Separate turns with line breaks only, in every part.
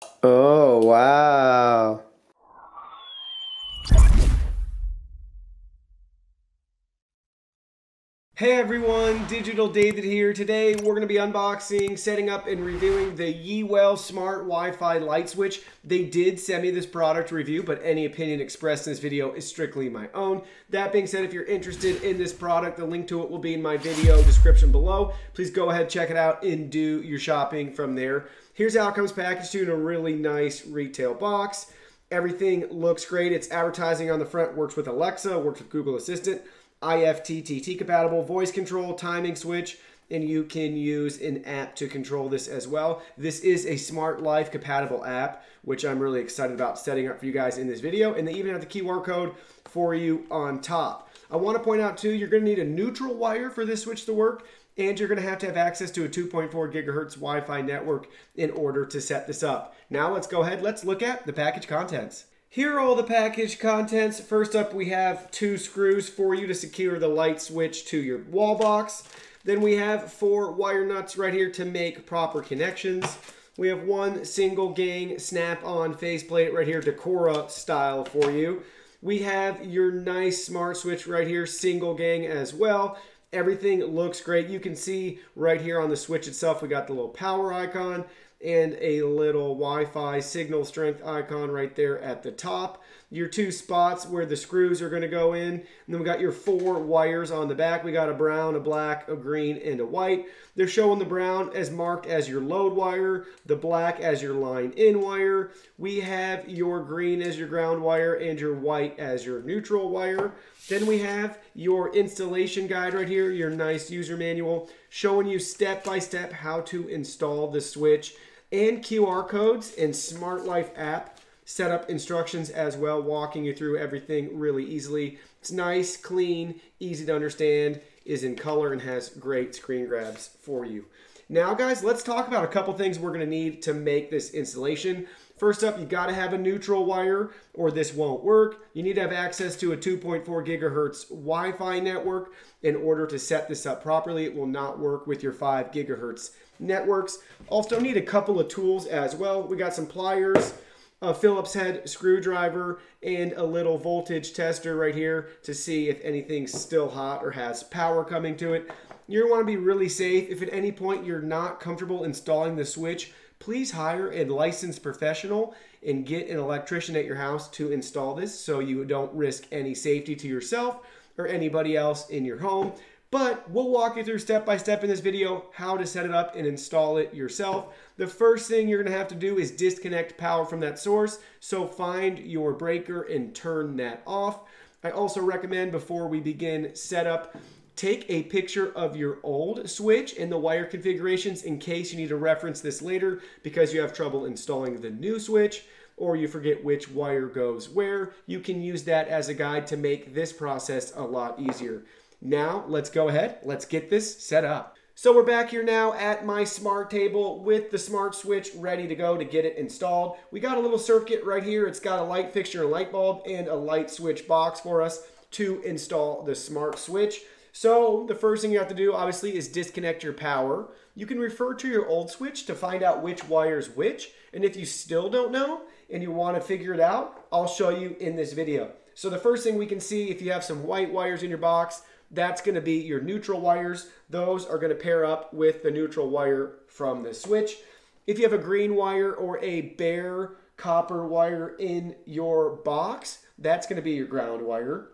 Oh, wow. Hey everyone, Digital David here. Today we're going to be unboxing, setting up, and reviewing the Yewell Smart Wi-Fi Light Switch. They did send me this product review, but any opinion expressed in this video is strictly my own. That being said, if you're interested in this product, the link to it will be in my video description below. Please go ahead, check it out, and do your shopping from there. Here's how it comes packaged to in a really nice retail box. Everything looks great. It's advertising on the front, works with Alexa, works with Google Assistant. IFTTT compatible, voice control, timing switch, and you can use an app to control this as well. This is a Smart Life compatible app, which I'm really excited about setting up for you guys in this video. And they even have the QR code for you on top. I want to point out too, you're going to need a neutral wire for this switch to work, and you're going to have access to a 2.4 gigahertz Wi-Fi network in order to set this up. Now let's go ahead, let's look at the package contents. Here are all the package contents. First up, we have 2 screws for you to secure the light switch to your wall box. Then we have 4 wire nuts right here to make proper connections. We have 1 single gang snap-on faceplate right here, Decora style for you. We have your nice smart switch right here, single gang as well. Everything looks great. You can see right here on the switch itself, we got the little power icon and a little Wi-Fi signal strength icon right there at the top. Your 2 spots where the screws are going to go in. And then we got your 4 wires on the back. We got a brown, a black, a green, and a white. They're showing the brown as marked as your load wire, the black as your line in wire. We have your green as your ground wire and your white as your neutral wire. Then we have your installation guide right here, your nice user manual, showing you step-by-step how to install the switch, and QR codes and Smart Life app setup instructions as well, walking you through everything really easily. It's nice, clean, easy to understand, is in color, and has great screen grabs for you. Now guys, let's talk about a couple things we're going to need to make this installation. First up, you got to have a neutral wire or this won't work. You need to have access to a 2.4 gigahertz Wi-Fi network in order to set this up properly. It will not work with your 5 gigahertz networks. Also need a couple of tools as well. We got some pliers, a Phillips head screwdriver, and a little voltage tester right here to see if anything's still hot or has power coming to it. You want to be really safe. If at any point you're not comfortable installing the switch, please hire a licensed professional and get an electrician at your house to install this so you don't risk any safety to yourself or anybody else in your home. But we'll walk you through step by step in this video how to set it up and install it yourself. The first thing you're going to have to do is disconnect power from that source. So find your breaker and turn that off. I also recommend before we begin setup, take a picture of your old switch and the wire configurations in case you need to reference this later because you have trouble installing the new switch or you forget which wire goes where. You can use that as a guide to make this process a lot easier. Now, let's go ahead. Let's get this set up. So we're back here now at my smart table with the smart switch ready to go to get it installed. We got a little circuit right here. It's got a light fixture, a light bulb, and a light switch box for us to install the smart switch. So the first thing you have to do, obviously, is disconnect your power. You can refer to your old switch to find out which wire is which. And if you still don't know and you want to figure it out, I'll show you in this video. So the first thing we can see, if you have some white wires in your box, that's going to be your neutral wires. Those are going to pair up with the neutral wire from the switch. If you have a green wire or a bare copper wire in your box, that's going to be your ground wire.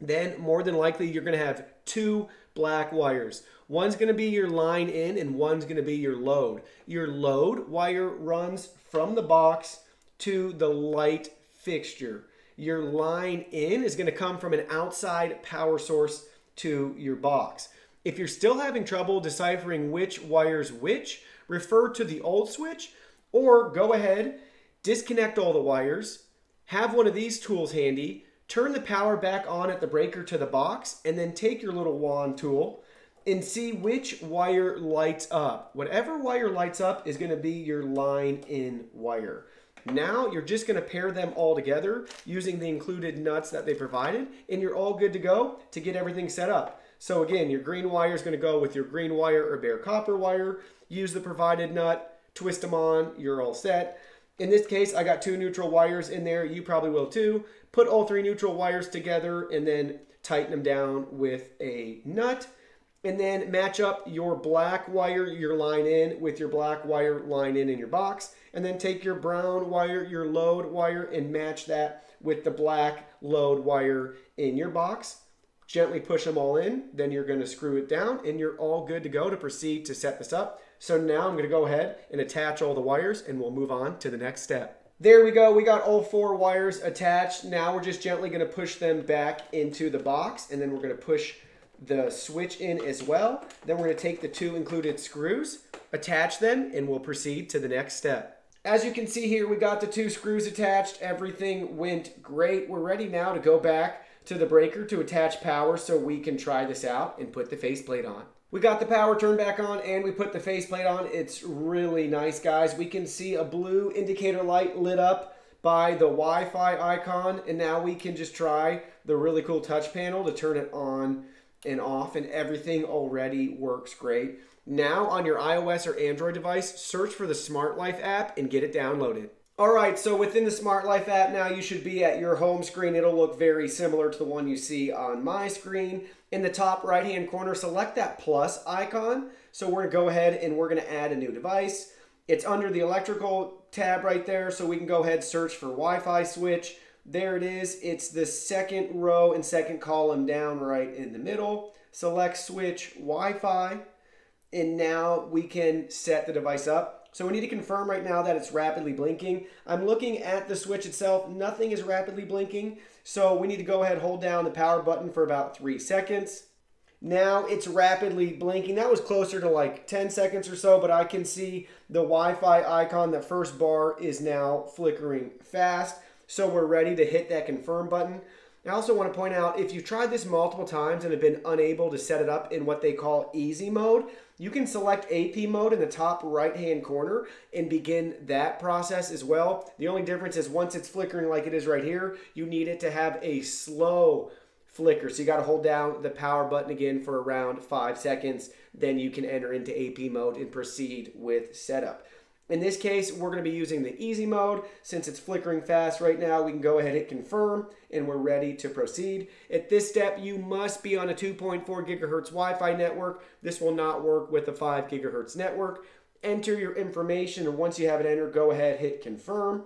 Then more than likely you're going to have 2 black wires. One's going to be your line in and one's going to be your load. Your load wire runs from the box to the light fixture. Your line in is going to come from an outside power source to your box. If you're still having trouble deciphering which wire's which, refer to the old switch or go ahead, disconnect all the wires, have one of these tools handy, turn the power back on at the breaker to the box, and then take your little wand tool and see which wire lights up. Whatever wire lights up is going to be your line in wire. Now you're just going to pair them all together using the included nuts that they provided, and you're all good to go to get everything set up. So again, your green wire is going to go with your green wire or bare copper wire. Use the provided nut, twist them on, you're all set. In this case, I got 2 neutral wires in there. You probably will too. Put all 3 neutral wires together and then tighten them down with a nut. And then match up your black wire, your line in, with your black wire line in your box. And then take your brown wire, your load wire, and match that with the black load wire in your box. Gently push them all in. Then you're going to screw it down and you're all good to go to proceed to set this up. So now I'm going to go ahead and attach all the wires and we'll move on to the next step. There we go. We got all 4 wires attached. Now we're just gently going to push them back into the box, and then we're going to push the switch in as well. Then we're going to take the 2 included screws, attach them, and we'll proceed to the next step. As you can see here, we got the 2 screws attached. Everything went great. We're ready now to go back to the breaker to attach power so we can try this out and put the faceplate on. We got the power turned back on and we put the faceplate on. It's really nice, guys. We can see a blue indicator light lit up by the Wi-Fi icon, and now we can just try the really cool touch panel to turn it on and off, and everything already works great. Now on your iOS or Android device, search for the Smart Life app and get it downloaded. All right, so within the Smart Life app now, you should be at your home screen. It'll look very similar to the one you see on my screen. In the top right-hand corner, select that plus icon. So we're gonna go ahead and we're gonna add a new device. It's under the electrical tab right there, so we can go ahead and search for Wi-Fi switch. There it is. It's the second row and second column down right in the middle. Select switch Wi-Fi, and now we can set the device up. So we need to confirm right now that it's rapidly blinking. I'm looking at the switch itself. Nothing is rapidly blinking. So we need to go ahead and hold down the power button for about 3 seconds. Now it's rapidly blinking. That was closer to like 10 seconds or so, but I can see the Wi-Fi icon, the first bar, is now flickering fast. So we're ready to hit that confirm button. I also want to point out, if you've tried this multiple times and have been unable to set it up in what they call easy mode, you can select AP mode in the top right-hand corner and begin that process as well. The only difference is once it's flickering like it is right here, you need it to have a slow flicker. So you got to hold down the power button again for around 5 seconds. Then you can enter into AP mode and proceed with setup. In this case, we're going to be using the easy mode. Since it's flickering fast right now, we can go ahead and hit confirm, and we're ready to proceed. At this step, you must be on a 2.4 gigahertz Wi-Fi network. This will not work with a 5 gigahertz network. Enter your information, and once you have it entered, go ahead, hit confirm.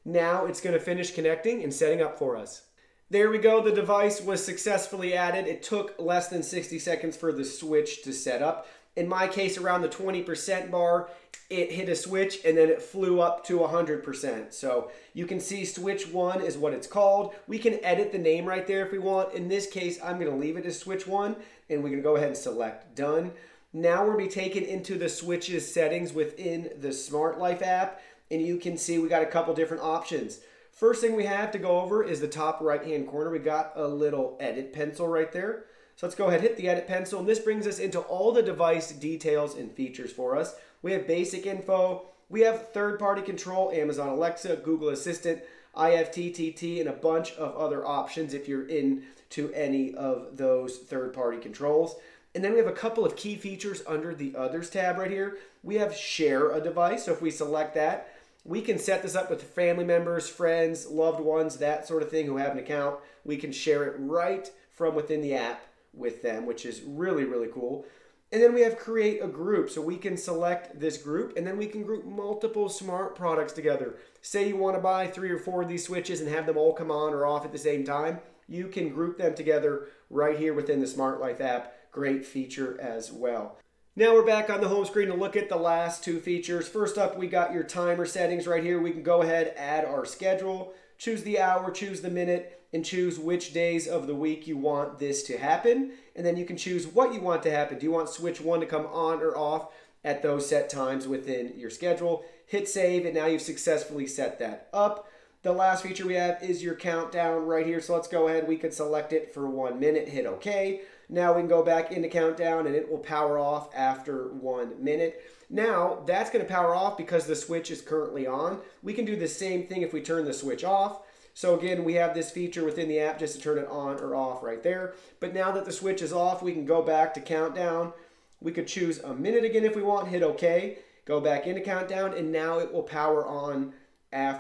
Now it's going to finish connecting and setting up for us. There we go. The device was successfully added. It took less than 60 seconds for the switch to set up. In my case, around the 20% bar, it hit a switch and then it flew up to 100%. So you can see switch 1 is what it's called. We can edit the name right there if we want. In this case, I'm going to leave it as switch 1, and we're going to go ahead and select done. Now we're going to be taken into the switches settings within the Smart Life app, and you can see we got a couple different options. First thing we have to go over is the top right-hand corner. We got a little edit pencil right there. So let's go ahead and hit the edit pencil, and this brings us into all the device details and features for us. We have basic info, we have third-party control, Amazon Alexa, Google Assistant, IFTTT, and a bunch of other options if you're into any of those third-party controls. And then we have a couple of key features under the Others tab right here. We have Share a Device, so if we select that, we can set this up with family members, friends, loved ones, that sort of thing who have an account. We can share it right from within the app with them, which is really, really cool. And then we have Create a Group, so we can select this group, and then we can group multiple smart products together. Say you want to buy 3 or 4 of these switches and have them all come on or off at the same time. You can group them together right here within the Smart Life app. Great feature as well. Now we're back on the home screen to look at the last 2 features. First up, we got your timer settings right here. We can go ahead, add our schedule, choose the hour, choose the minute, and choose which days of the week you want this to happen. And then you can choose what you want to happen. Do you want switch 1 to come on or off at those set times within your schedule? Hit save, and now you've successfully set that up. The last feature we have is your countdown right here. So let's go ahead. We could select it for 1 minute, hit OK. Now we can go back into countdown, and it will power off after 1 minute. Now that's going to power off because the switch is currently on. We can do the same thing if we turn the switch off. So again, we have this feature within the app just to turn it on or off right there. But now that the switch is off, we can go back to countdown. We could choose a minute again if we want, hit OK, go back into countdown, and now it will power on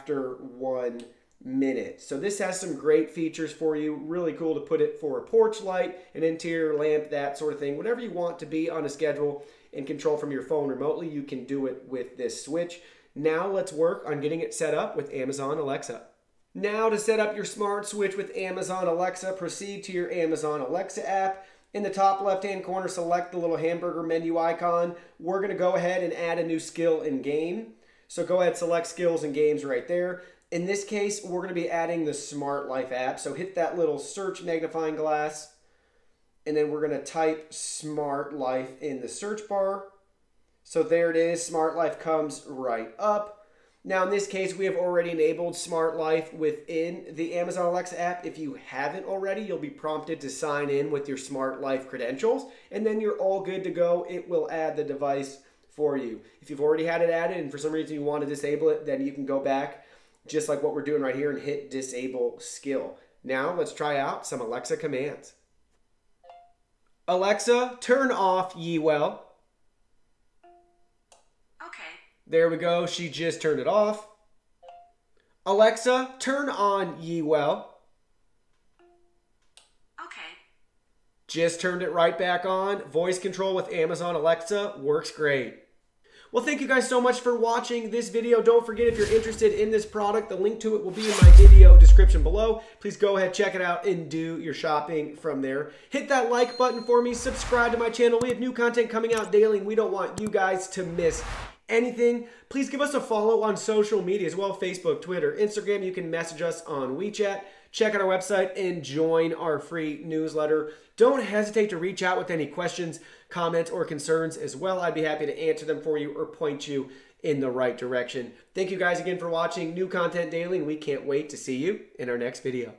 after 1 minute. So this has some great features for you. Really cool to put it for a porch light, an interior lamp, that sort of thing. Whatever you want to be on a schedule and control from your phone remotely, you can do it with this switch. Now let's work on getting it set up with Amazon Alexa. Now to set up your smart switch with Amazon Alexa, proceed to your Amazon Alexa app. In the top left-hand corner, select the little hamburger menu icon. We're going to go ahead and add a new skill in game. So go ahead, select skills and games right there. In this case, we're going to be adding the Smart Life app. So hit that little search magnifying glass, and then we're going to type Smart Life in the search bar. So there it is. Smart Life comes right up. Now, in this case, we have already enabled Smart Life within the Amazon Alexa app. If you haven't already, you'll be prompted to sign in with your Smart Life credentials, and then you're all good to go. It will add the device for you. If you've already had it added and for some reason you want to disable it, then you can go back, just like what we're doing right here, and hit Disable Skill. Now, let's try out some Alexa commands. Alexa, turn off YeeWell. There we go. She just turned it off. Alexa, turn on YeeWell.
Okay.
Just turned it right back on. Voice control with Amazon Alexa works great. Well, thank you guys so much for watching this video. Don't forget, if you're interested in this product, the link to it will be in my video description below. Please go ahead, check it out, and do your shopping from there. Hit that like button for me. Subscribe to my channel. We have new content coming out daily, and we don't want you guys to miss anything. Please give us a follow on social media as well, Facebook, Twitter, Instagram. You can message us on WeChat. Check out our website and join our free newsletter. Don't hesitate to reach out with any questions, comments, or concerns as well. I'd be happy to answer them for you or point you in the right direction. Thank you guys again for watching new content daily, and we can't wait to see you in our next video.